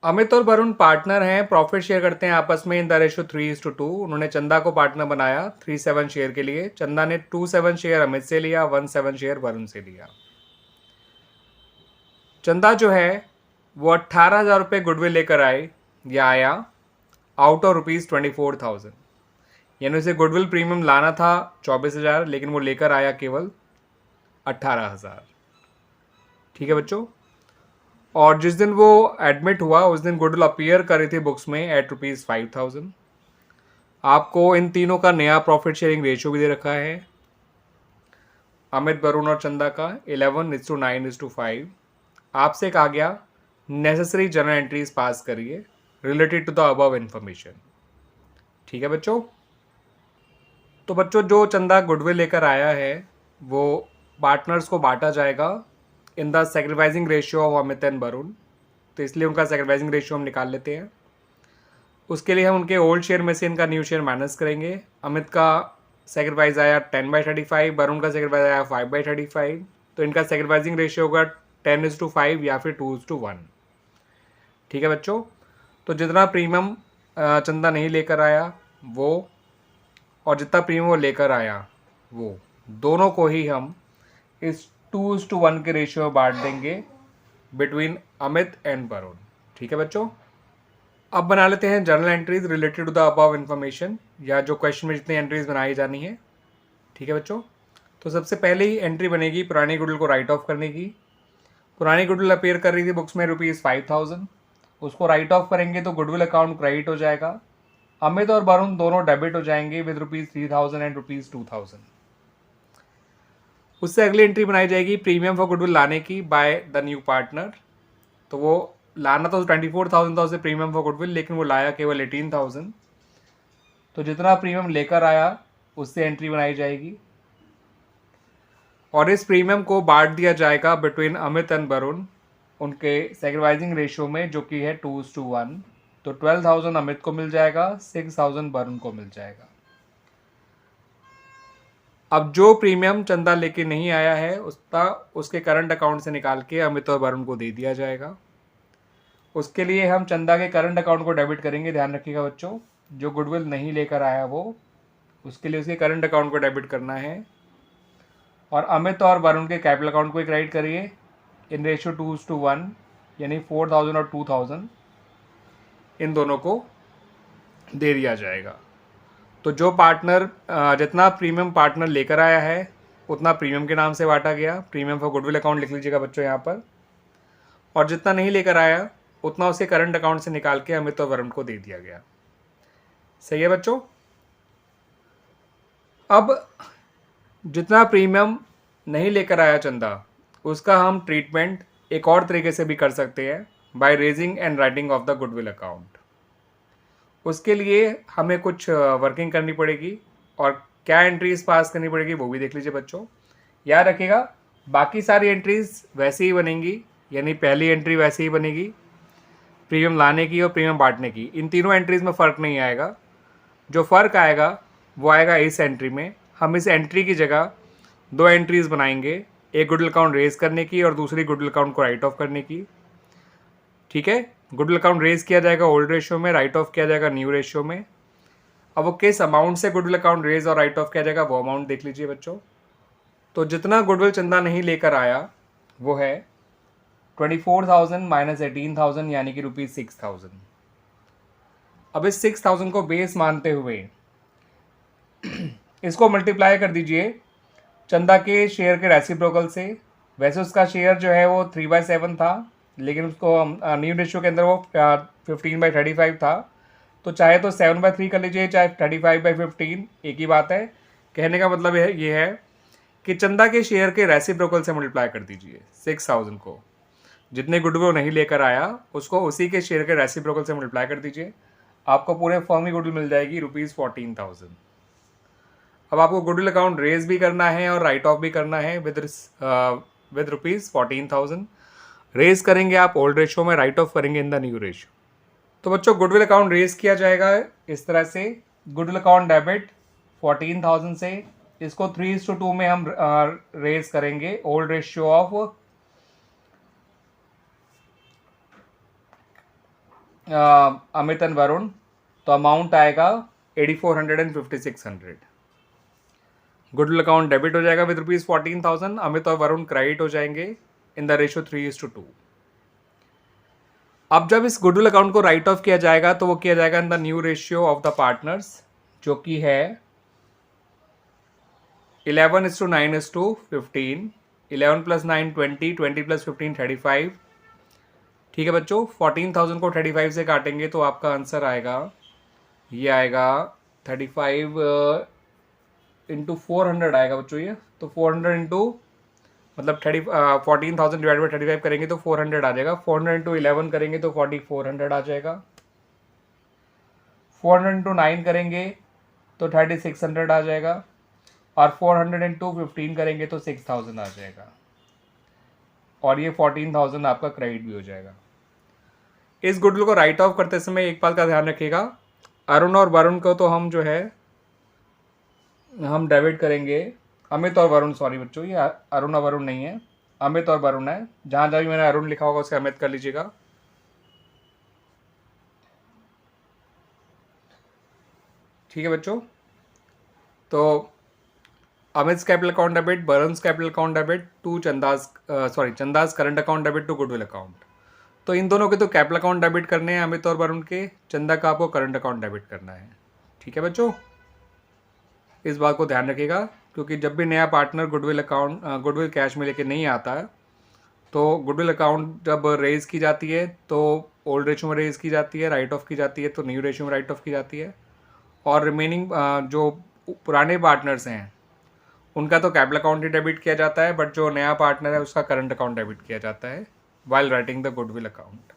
अमित और वरुण पार्टनर हैं, profit share करते हैं आपस में इन द रेशो 3:2। उन्होंने चंदा को पार्टनर बनाया 37 शेयर के लिए। चंदा ने 27 शेयर अमित से लिया, 17 शेयर वरुण से लिया। चंदा जो है वो 18,000 रुपये गुडविल लेकर आया आउट ऑफ ₹24,000। यानी उसे गुडविल प्रीमियम लाना था 24,000, लेकिन वो लेकर आया केवल 18,000। ठीक है बच्चों। और जिस दिन वो एडमिट हुआ उस दिन गुडविल अपीयर करी थी बुक्स में एट ₹5,000। आपको इन तीनों का नया प्रॉफिट शेयरिंग रेशियो भी दे रखा है, अमित, वरुण और चंदा का 11:9:5। आपसे कहा गया नेसेसरी जर्नल एंट्रीज पास करिए related to the above information. ठीक है बच्चों। तो बच्चों जो चंदा गुडविल लेकर आया है वो पार्टनर्स को बांटा जाएगा in the sacrificing ratio of Amit and Varun. तो इसलिए उनका सैक्रिफाइसिंग रेशियो हम निकाल लेते हैं। उसके लिए हम उनके ओल्ड शेयर में से इनका न्यू शेयर माइनस करेंगे। अमित का सैक्रिफाइस आया 10/35, वरुण का सैक्रिफाइस आया 5/35। तो इनका सैक्रिफाइसिंग रेशियो होगा 10:5 या फिर 2:1। ठीक है बच्चों। तो जितना प्रीमियम चंदा नहीं लेकर आया वो और जितना प्रीमियम वो लेकर आया वो दोनों को ही हम इस 2:1 के रेशियो में बांट देंगे बिटवीन अमित एंड वरुण। ठीक है बच्चों। अब बना लेते हैं journal entries related to the above information, या जो क्वेश्चन में जितनी एंट्रीज बनाई जानी है। ठीक है बच्चों। तो सबसे पहले ही एंट्री बनेगी पुरानी गुडविल को राइट ऑफ करने की। पुरानी गुडविल अपीयर कर रही थी बुक्स में ₹5,000। उसको राइट ऑफ करेंगे तो गुडविल अकाउंट क्रेडिट हो जाएगा। अमित और वरुण दोनों डेबिट हो जाएंगे विद ₹3,000 एंड ₹2,000। उससे अगली एंट्री बनाई जाएगी प्रीमियम फॉर गुडविल लाने की बाय द न्यू पार्टनर। तो वो लाना तो 24,000 था उसे प्रीमियम फॉर गुडविल, लेकिन वो लाया केवल 18,000। तो जितना प्रीमियम लेकर आया उससे एंट्री बनाई जाएगी और इस प्रीमियम को बांट दिया जाएगा बिटवीन अमित एंड वरुण उनके सैक्रिफाइसिंग रेशियो में, जो कि है 2:1। तो 12,000 अमित को मिल जाएगा, 6,000 वरुण को मिल जाएगा। अब जो प्रीमियम चंदा लेके नहीं आया है उसके करंट अकाउंट से निकाल के अमित और वरुण को दे दिया जाएगा। उसके लिए हम चंदा के करंट अकाउंट को डेबिट करेंगे। ध्यान रखिएगा बच्चों, जो गुडविल नहीं लेकर आया वो उसके लिए उसके करंट अकाउंट को डेबिट करना है। और अमित और वरुण के कैपिटल अकाउंट को क्रेडिट करिए इन रेशियो 2:1, यानी 4,000 और 2,000 इन दोनों को दे दिया जाएगा। तो जो पार्टनर जितना प्रीमियम पार्टनर लेकर आया है उतना प्रीमियम के नाम से बांटा गया। प्रीमियम फॉर गुडविल अकाउंट लिख लीजिएगा बच्चों यहाँ पर। और जितना नहीं लेकर आया उतना उसके करंट अकाउंट से निकाल के अमित और वरुण को दे दिया गया। सही है बच्चों। अब जितना प्रीमियम नहीं लेकर आया चंदा उसका हम ट्रीटमेंट एक और तरीके से भी कर सकते हैं, by raising and writing of the goodwill account. उसके लिए हमें कुछ वर्किंग करनी पड़ेगी और क्या एंट्रीज पास करनी पड़ेगी वो भी देख लीजिए बच्चों। याद रखिएगा बाकी सारी एंट्रीज वैसे ही बनेंगी, यानी पहली एंट्री वैसे ही बनेगी प्रीमियम लाने की और प्रीमियम बांटने की। इन तीनों एंट्रीज में फ़र्क नहीं आएगा। जो फ़र्क आएगा वो आएगा इस एंट्री में। हम इस एंट्री की जगह दो एंट्रीज बनाएंगे, एक गुडविल अकाउंट रेज करने की और दूसरी गुडविल अकाउंट को राइट ऑफ करने की। ठीक है। गुडविल अकाउंट रेज किया जाएगा ओल्ड रेशियो में, राइट ऑफ किया जाएगा न्यू रेशियो में। अब वो किस अमाउंट से गुडविल अकाउंट रेज और राइट ऑफ किया जाएगा वो अमाउंट देख लीजिए बच्चों। तो जितना गुडविल चंदा नहीं लेकर आया वो है 24,000 माइनस 18,000, यानी कि ₹6,000। अब इस 6,000 को बेस मानते हुए इसको मल्टीप्लाई कर दीजिए चंदा के शेयर के रेसिप्रोकल से। वैसे उसका शेयर जो है वो 3/7 था, लेकिन उसको न्यू रेशियो के अंदर वो 15/35 था। तो चाहे तो 7/3 कर लीजिए, चाहे 35/15, एक ही बात है। कहने का मतलब ये है कि चंदा के शेयर के रेसिप्रोकल से मल्टीप्लाई कर दीजिए 6,000 को। जितने गुडविल नहीं लेकर आया उसको उसी के शेयर के रेसिप्रोकल से मल्टीप्लाई कर दीजिए, आपको पूरे फर्म की गुडविल मिल जाएगी ₹14,000। अब आपको गुडविल अकाउंट रेज भी करना है और राइट ऑफ भी करना है विद ₹14,000। रेज करेंगे आप ओल्ड रेशियो में, राइट ऑफ करेंगे इन द न्यू रेशियो। तो बच्चों गुडविल अकाउंट रेज किया जाएगा इस तरह से। गुडविल अकाउंट डेबिट 14,000 से, इसको 3:2 में हम रेज करेंगे old ratio of Amit and Varun, तो अमाउंट आएगा 8400 एंड 5600। गुडविल अकाउंट डेबिट हो जाएगा विद ₹14,000, अमित और वरुण क्रेडिट हो जाएंगे इन द रेशियो 3:2। अब जब इस गुडविल अकाउंट को राइट ऑफ किया जाएगा तो वो किया जाएगा in the new ratio of the partners, जो कि है 11:9:15, 11 + 9 20, 20 + 15 35। ठीक है बच्चों, 14,000 को 35 से काटेंगे तो आपका आंसर आएगा, ये आएगा 35 इंटू 400 आएगा बच्चों ये, तो 400 इंटू मतलब 14,000 डिवाइड बाई 35 करेंगे तो 400 आ जाएगा। 400 इंटू 11 करेंगे तो 4400 आ जाएगा। 400 इंटू 9 करेंगे तो 3600 आ जाएगा। और 400 इंटू 15 करेंगे तो 6000 आ जाएगा। और ये 14,000 आपका क्रेडिट भी हो जाएगा। इस गुडविल को राइट ऑफ करते समय एक बात का ध्यान रखिएगा, अरुण और वरुण को तो हम जो है हम डेबिट करेंगे, अमित और वरुण, सॉरी बच्चों ये अरुण और वरुण नहीं है, अमित और वरुण है। जहाँ जहाँ भी मैंने अरुण लिखा होगा उसे अमित कर लीजिएगा। ठीक है बच्चों, तो Amit capital account debit, Varun capital account debit to Chanda's current account debit to goodwill account. तो इन दोनों के तो कैपिटल अकाउंट डेबिट करने हैं अमित और वरुण के, चंदा का आपको करंट अकाउंट डेबिट करना है। ठीक है बच्चों, इस बात को ध्यान रखिएगा, क्योंकि जब भी नया पार्टनर गुडविल कैश में लेके नहीं आता है तो गुडविल अकाउंट जब रेज की जाती है तो ओल्ड रेशियो में रेज की जाती है, राइट ऑफ की जाती है तो न्यू रेशियो में राइट ऑफ की जाती है। और रिमेनिंग जो पुराने पार्टनर्स हैं उनका तो कैपिटल अकाउंट ही डेबिट किया जाता है, बट जो नया पार्टनर है उसका करंट अकाउंट डेबिट किया जाता है while writing the goodwill account.